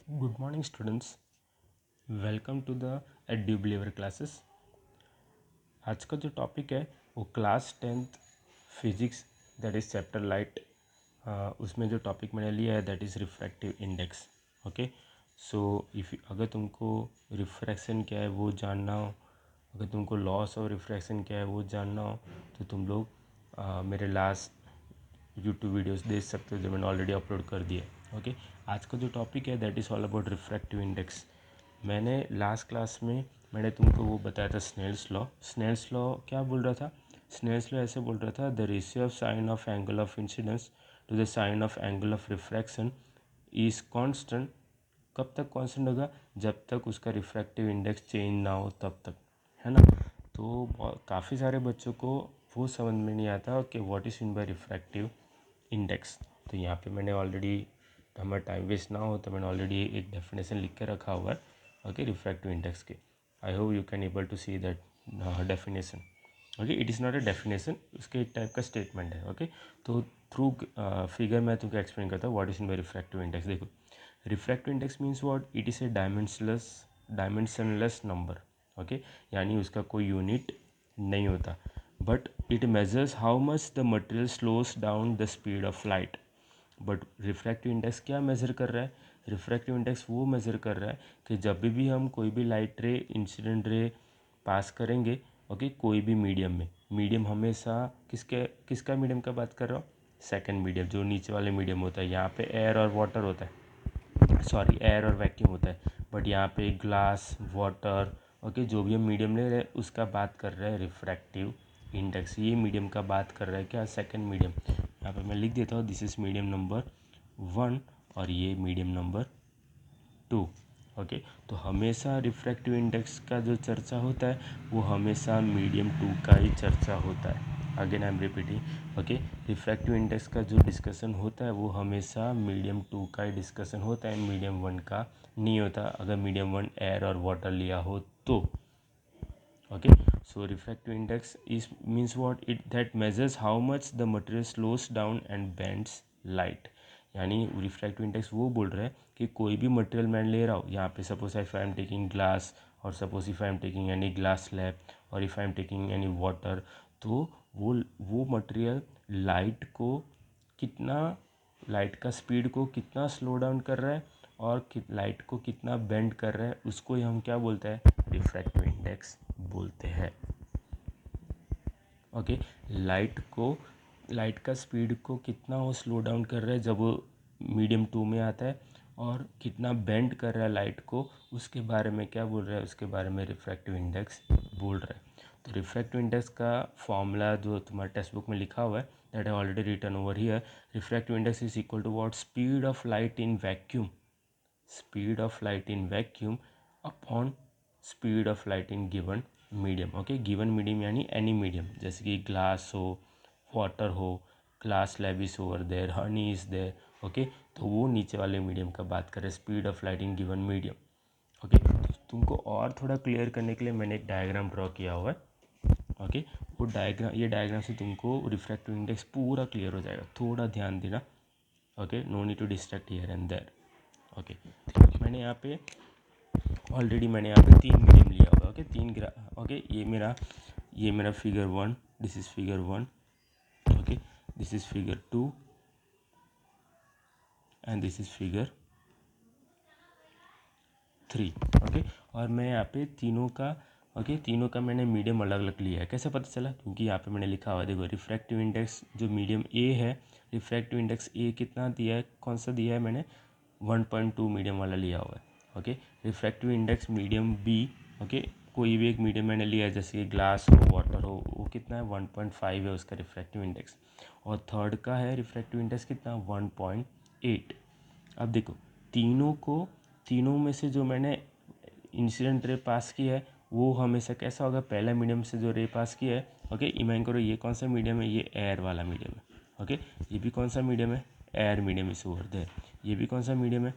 Good morning, students. Welcome to the edu believer classes. आज का जो टॉपिक है वो class 10th physics that is chapter light. उसमें जो टॉपिक मैंने लिया है that is refractive index. Okay, so if अगर तुमको रिफ्रैक्शन क्या है वो जानना हो, अगर तुमको लॉस ऑफ रिफ्रैक्शन क्या है वो जानना हो, तो तुम लोग मेरे लास्ट यूट्यूब वीडियोस देख सकते हो जो मैंने ऑलरेडी अपलोड कर दिए। ओके, आज का जो टॉपिक है that is all about refractive index. मैंने लास्ट क्लास में मैंने तुमको वो बताया था स्नेल्स लॉ। स्नेल्स लॉ क्या बोल रहा था? स्नेल्स लॉ ऐसे बोल रहा था, the ratio of sine of angle of incidence to the sine of angle of refraction is constant. कब तक कांस्टेंट होगा? जब तक उसका रिफ्रैक्टिव इंडेक्स चेंज ना हो तब तक, है ना। तो काफ़ी सारे बच्चों को वो समझ में नहीं आता कि what is mean by refractive index. तो यहाँ पे मैंने ऑलरेडी, हमारा टाइम वेस्ट ना हो तो मैंने ऑलरेडी एक डेफिनेशन लिख के रखा हुआ है ओके रिफ्रैक्टिव इंडेक्स के। I hope you can able to see that definition. Okay, it is not a definition, उसके एक टाइप का स्टेटमेंट है। ओके, तो थ्रू फिगर मैं तुमको एक्सप्लेन करता हूँ what is in by refractive index. देखो, refractive index means what, it is a dimensionless number. Okay, यानी उसका कोई यूनिट नहीं होता, but it measures how much the material slows down the speed of light. But refractive index क्या measure कर रहा है? रिफ्रैक्टिव इंडेक्स वो मेज़र कर रहा है कि जब भी हम कोई भी लाइट रे, इंसिडेंट रे पास करेंगे, ओके, कोई भी मीडियम में, मीडियम हमेशा किसका मीडियम का बात कर रहा हूँ? सेकंड मीडियम, जो नीचे वाले मीडियम होता है। यहाँ पे एयर और वाटर होता है, सॉरी एयर और वैक्यूम होता है, बट यहाँ पे ग्लास, वाटर, ओके, जो भी हम मीडियम ले रहे हैं उसका बात कर रहे हैं रिफ्रैक्टिव इंडेक्स। ये मीडियम का बात कर रहा है क्या? Second medium. यहाँ पे मैं लिख देता हूँ, दिस इज़ मीडियम नंबर 1 और ये मीडियम नंबर 2। ओके, तो हमेशा रिफ्रैक्टिव इंडेक्स का जो चर्चा होता है वो हमेशा मीडियम 2 का ही चर्चा होता है। Again I am repeating, okay, refractive index का जो डिस्कशन होता है वो हमेशा मीडियम 2 का ही डिस्कशन होता है, मीडियम 1 का नहीं होता, अगर मीडियम 1 एयर और वाटर लिया हो तो। okay, so refractive index is means what, it that measures how much the material slows down and bends light। यानी रिफ्रैक्टिव इंडेक्स वो बोल रहा है कि कोई भी मटेरियल मैं ले रहा हूँ, यहाँ पे suppose if I am taking glass, और suppose if I am taking any glass slab, और if I am taking any water, तो वो मटेरियल लाइट को कितना, लाइट का स्पीड को कितना स्लो डाउन कर रहा है और लाइट को कितना बेंड कर रहा है, उसको ही हम क्या बोलते हैं? रिफ्रैक्टिव इंडेक्स बोलते हैं। ओके, लाइट का स्पीड को कितना वो स्लो डाउन कर रहा है जब वो मीडियम 2 में आता है, और कितना बेंड कर रहा है लाइट को, उसके बारे में क्या बोल रहा है? उसके बारे में रिफ्रैक्टिव इंडेक्स बोल रहा है। तो रिफ्रैक्टिव इंडेक्स का फॉर्मूला जो तुम्हारे टेक्स्ट बुक में लिखा हुआ है दैट है already written over here. Refractive index is equal to what? Speed of light in vacuum, speed of light in vacuum upon speed of light in given medium. Okay, given medium यानी any medium, जैसे कि glass हो, water हो, glass lab is over there, honey is there. Okay, तो वो नीचे वाले medium का बात करें, speed of light in given medium. Okay, तो तुमको और थोड़ा क्लियर करने के लिए मैंने एक डायग्राम ड्रॉ किया हुआ है। ओके, वो डायग्राम, ये डायग्राम से तुमको रिफ्रैक्टिव इंडेक्स पूरा क्लियर हो जाएगा, थोड़ा ध्यान देना। Okay, no need to distract here and there. Okay, मैंने यहाँ पे ऑलरेडी मैंने यहाँ पे 3 मीडियम लिया हुआ है। ओके, 3 ग्रा, ओके, ये मेरा figure 1, this is figure 1, okay, this is figure 2 and this is figure 3। Okay, और मैं यहाँ पे तीनों का, ओके, तीनों का मैंने मीडियम अलग अलग लिया है। कैसे पता चला? क्योंकि यहाँ पे मैंने लिखा हुआ है, देखो, रिफ्रैक्टिव इंडेक्स जो मीडियम ए है, रिफ्रैक्टिव इंडेक्स ए कितना दिया है, कौन सा दिया है? मैंने 1.2 मीडियम वाला लिया हुआ है। Okay, refractive index medium B, okay, कोई भी एक मीडियम मैंने लिया है, जैसे कि ग्लास हो, वाटर हो, वो कितना है? 1.5 है उसका रिफ्रैक्टिव इंडेक्स। और थर्ड का है रिफ्रैक्टिव इंडेक्स कितना? 1.8। अब देखो, तीनों में से जो मैंने इंसिडेंट रे पास की है वो हमेशा कैसा होगा? पहला मीडियम से जो रे पास की है, ओके, इमेजिन करो ये कौन सा मीडियम है? ये एयर वाला मीडियम है। ओके, ये भी कौन सा मीडियम है? Air medium is over there. ये भी कौन सा मीडियम है?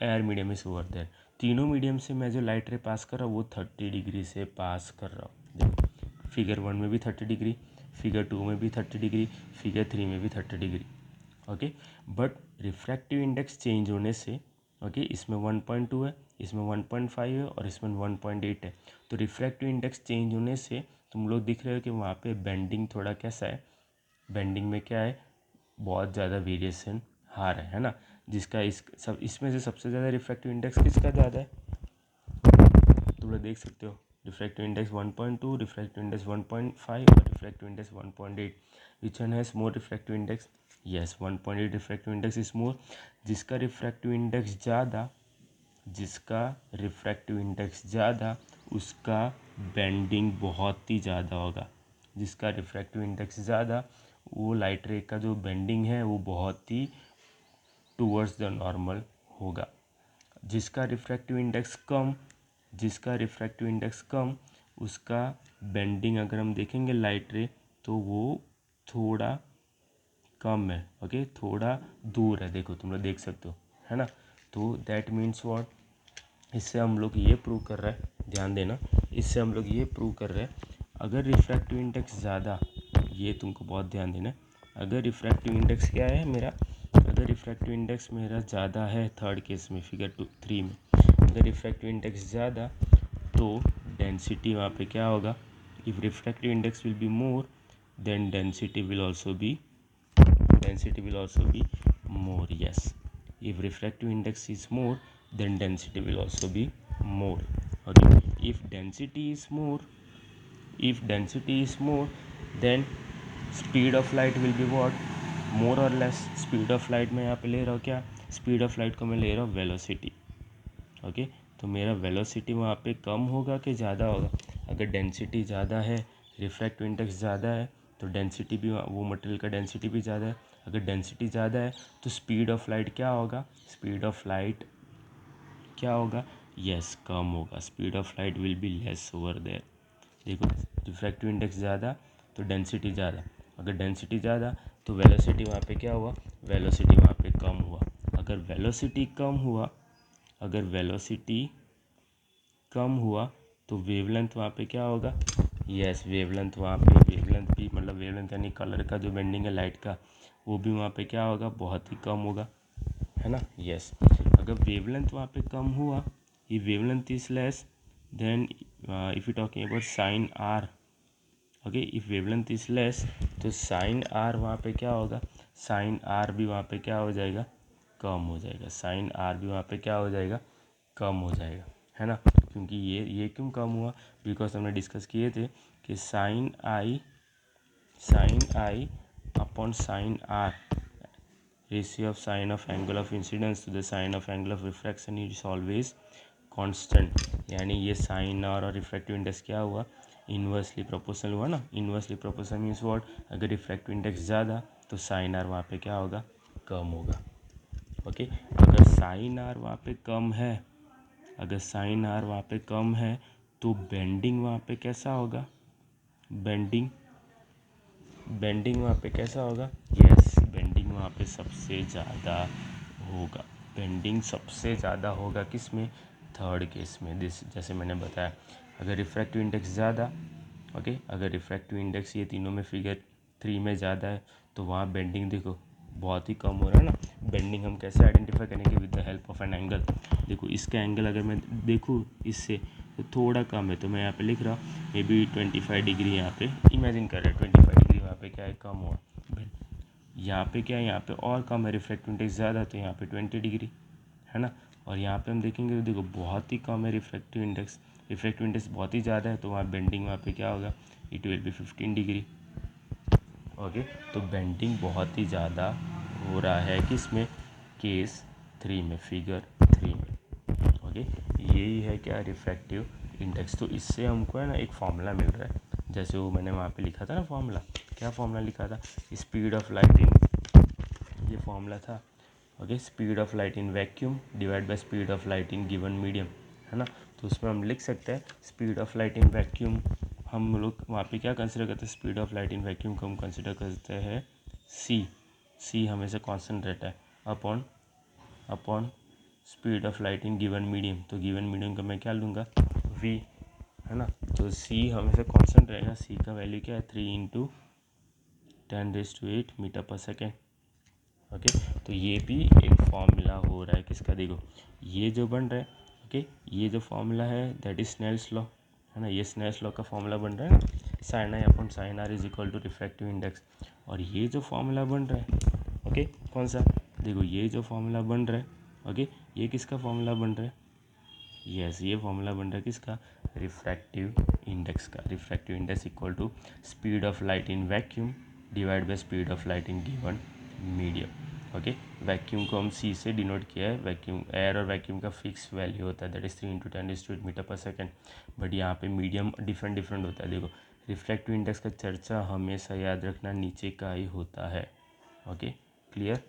Air medium is over there. तीनों मीडियम से मैं जो लाइट रे पास कर रहा हूँ वो 30 डिग्री से पास कर रहा हूँ। देखो, फिगर 1 में भी 30 डिग्री, फिगर 2 में भी 30 डिग्री, फिगर 3 में भी 30 degree. Okay, but refractive index change होने से ओके, इसमें 1.2 है, इसमें 1.5 है और इसमें 1.8 है। तो रिफ्रैक्टिव इंडेक्स चेंज होने से तुम लोग दिख रहे हो कि वहाँ पे बेंडिंग थोड़ा कैसा है, बेंडिंग में क्या है, बहुत ज़्यादा वेरिएशन आ रहा है ना। जिसका इसमें से सबसे ज़्यादा रिफ्रैक्टिव इंडेक्स किसका ज़्यादा है, तुम लोग देख सकते हो। रिफ्रैक्टिव इंडेक्स 1.2, रिफ्रैक्टिव इंडेक्स 1.5 और refractive index 1.8। Which one has more refractive index? Yes, 1.8 refractive index is more. जिसका रिफ्रैक्टिव इंडेक्स ज़्यादा, जिसका रिफ्रैक्टिव इंडेक्स ज़्यादा, उसका बेंडिंग बहुत ही ज़्यादा होगा। जिसका रिफ्रैक्टिव इंडेक्स ज़्यादा, वो लाइट रे का जो बेंडिंग है वो बहुत ही टूवर्ड्स द नॉर्मल होगा। जिसका रिफ्रैक्टिव इंडेक्स कम, जिसका रिफ्रैक्टिव इंडेक्स कम, उसका बेंडिंग अगर हम देखेंगे लाइट रे तो वो थोड़ा कम है। ओके, थोड़ा दूर है, देखो तुम लोग देख सकते हो, है ना। तो दैट मीन्स व्हाट, इससे हम लोग ये प्रूव कर रहे हैं, ध्यान देना, इससे हम लोग ये प्रूव कर रहे हैं अगर रिफ्रैक्टिव इंडेक्स ज़्यादा, ये तुमको बहुत ध्यान देना है, अगर रिफ्रैक्टिव इंडेक्स क्या है मेरा, अगर रिफ्रैक्टिव इंडेक्स मेरा ज़्यादा है, थर्ड केस में फिगर 3 में, अगर रिफ्रैक्टिव इंडेक्स ज़्यादा तो डेंसिटी वहाँ पे क्या होगा, if refractive index will be more than density will also be more. Yes, if refractive index is more then density will also be more. Okay, if density is more, then speed of light will be what, more or less. speed of light में यहाँ पे ले रहा हूँ क्या, speed of light को मैं ले रहा हूँ velocity. ओके, तो मेरा वेलोसिटी वहाँ पे कम होगा कि ज़्यादा होगा, अगर डेंसिटी ज़्यादा है, रिफ्रैक्टिव इंडेक्स ज़्यादा है तो डेंसिटी भी, वो मटेरियल का डेंसिटी भी ज़्यादा है। अगर डेंसिटी ज़्यादा है तो स्पीड ऑफ लाइट क्या होगा, स्पीड ऑफ लाइट क्या होगा, यस, कम होगा। Speed of light will be less over there. देखो, रिफ्रैक्टिव इंडेक्स ज़्यादा तो डेंसिटी ज़्यादा, अगर डेंसिटी ज़्यादा तो वेलोसिटी वहाँ पे क्या हुआ, वेलोसिटी वहाँ पे कम हुआ। अगर वेलोसिटी कम हुआ, अगर वेलोसिटी कम हुआ तो वेवलेंथ वहाँ पे क्या होगा, यस, वेवलेंथ वहाँ पे, वेवलेंथ भी मतलब वेवलेंथ यानी कलर का जो बेंडिंग है लाइट का, वो भी वहाँ पे क्या होगा, बहुत ही कम होगा, है ना। यस, अगर वेवलेंथ वहाँ पे कम हुआ, ये wavelength is less than if you talking about sine r, okay, if wavelength is less तो साइन आर वहाँ पे क्या होगा, साइन आर भी वहाँ पे क्या हो जाएगा, कम हो जाएगा। साइन आर भी वहाँ पे क्या हो जाएगा, कम हो जाएगा, है ना। क्योंकि ये क्यों कम हुआ, बिकॉज हमने डिस्कस किए थे कि sine i upon sine r, ratio of sine of angle of incidence to the sine of angle of refraction is always constant. यानी ये साइन आर और रिफ्रैक्टिव इंडेक्स क्या हुआ, इन्वर्सली प्रोपोर्शनल हुआ ना। इन्वर्सली प्रोपोर्शनल मीन्स व्हाट, अगर refractive index ज़्यादा तो साइन आर वहाँ पे क्या होगा, कम होगा। ओके, अगर साइन आर वहाँ पे कम है, अगर साइन आर वहाँ पे कम है तो बेंडिंग वहाँ पे कैसा होगा, बेंडिंग वहाँ पे कैसा होगा, यस, बेंडिंग वहाँ पे सबसे ज़्यादा होगा। बेंडिंग सबसे ज़्यादा होगा किस में, थर्ड केस में। जैसे मैंने बताया, अगर रिफ्रैक्टिव इंडेक्स ज़्यादा, ओके, अगर रिफ्रैक्टिव इंडेक्स ये तीनों में फिगर 3 में ज़्यादा है तो वहाँ बेंडिंग देखो बहुत ही कम हो रहा है ना। बेंडिंग हम कैसे आइडेंटिफाई करेंगे, with the help of an angle. देखो, इसका एंगल अगर मैं देखूँ इससे तो थोड़ा कम है, तो मैं यहाँ पे लिख रहा हूँ मे बी 25 डिग्री, यहाँ पे इमेजिन कर रहे हैं 25 डिग्री वहाँ पे क्या है, कम हुआ। यहाँ पे क्या है, यहाँ पे और कम है, रिफ्रैक्टिव इंडेक्स ज़्यादा तो यहाँ पे 20 डिग्री, है ना। और यहाँ पे हम देखेंगे तो देखो बहुत ही कम है रिफ्रैक्टिव इंडेक्स, रिफ्रैक्टिव इंडेक्स बहुत ही ज़्यादा है तो वहाँ बेंडिंग वहाँ पे क्या होगा, it will be 15 degree. Okay, तो बेंडिंग बहुत ही ज़्यादा हो रहा है किस में, केस 3 में, फिगर 3 में। ओके, यही है क्या, रिफ्रैक्टिव इंडेक्स। तो इससे हमको है ना एक फॉर्मूला मिल रहा है, जैसे वो मैंने वहाँ पे लिखा था ना फॉर्मूला, क्या फॉर्मूला लिखा था, स्पीड ऑफ लाइट इन, ये फॉर्मूला था। Okay, speed of light in vacuum divide by speed of light in given medium, है ना। तो उसमें हम लिख सकते हैं speed of light in vacuum, हम लोग वहाँ पे क्या कंसिडर करते हैं, speed of light in vacuum को हम कंसिडर करते हैं सी हमेशा कांस्टेंट रहता है, upon speed of light in given medium, तो गिवन मीडियम का मैं क्या लूँगा, वी, है ना। तो सी हमेशा कांस्टेंट रहेगा, सी का वैल्यू क्या है, 3 × 10⁸ मीटर पर सेकेंड। ओके, तो ये भी एक फॉर्मूला हो रहा है किसका, देखो ये जो बन रहा है, ओके, ये जो फॉर्मूला है दैट इज स्नेल्स लॉ, है ना, ये स्नेल्स लॉ का फॉर्मूला बन रहा है ना, sine i upon sine r is equal to refractive index. और ये जो फॉर्मूला बन रहा है, ओके, कौन सा, देखो ये जो फॉर्मूला बन रहा है, ओके, ये किसका फॉर्मूला बन रहा है, यस, ये फॉर्मूला बन रहा है किसका, रिफ्रैक्टिव इंडेक्स का। Refractive index equal to speed of light in vacuum divide by speed of light in given medium. Okay, vacuum को हम सी से डिनोट किया है, वैक्यूम एयर और वैक्यूम का फिक्स वैल्यू होता है that is 3 × 10⁸ metre per second, but यहाँ पे मीडियम डिफरेंट डिफरेंट होता है। देखो रिफ्रैक्टिव इंडेक्स का चर्चा हमेशा याद रखना नीचे का ही होता है। Okay, clear,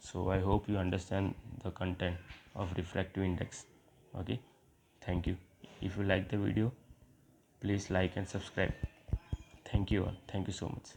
so I hope you understand the content of refractive index. Okay, thank you. If you like the video, please like and subscribe. Thank you all, thank you so much.